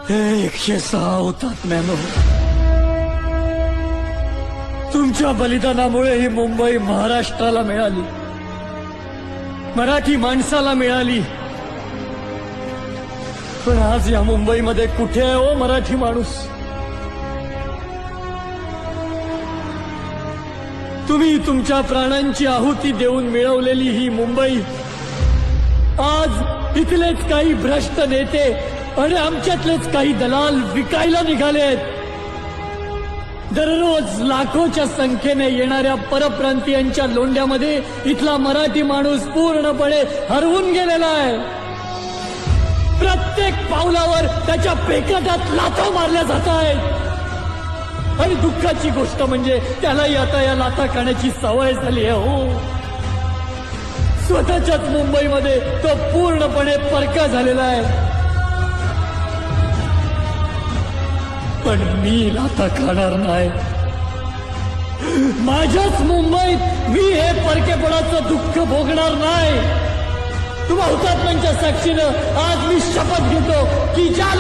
106 हुतात्म्यानो, तुमच्या बलिदानामुळे ही मुंबई महाराष्ट्राला मिळाली, मराठी माणसाला मिळाली. पण आज या मुंबईमध्ये कुठे आहे हो मराठी माणूस? तुम्ही तुमच्या प्राणांची आहुती देऊन मिळवलेली ही मुंबई आज इथलेच काही भ्रष्ट नेते आणि आमच्यातलेच काही दलाल विकायला निघालेत. दररोज लाखोच्या संख्येने येणाऱ्या परप्रांतीयांच्या लोंढ्यामध्ये इथला मराठी माणूस पूर्णपणे हरवून गेलेला आहे. प्रत्येक पावलावर त्याच्या पेकाटात लाथा मारल्या जात आहेत. आणि दुःखाची गोष्ट म्हणजे त्यालाही आता या लाथा खाण्याची सवय झाली आहे. हो, स्वतःच्याच मुंबईमध्ये तो पूर्णपणे परका झालेला आहे. पण मी लाथा खाणार नाही. माझ्याच मुंबईत मी हे परकेपणाचं दुःख भोगणार नाही. तुम्हा हुतात्म्यांच्या साक्षीनं आज मी शपथ घेतो की ज्या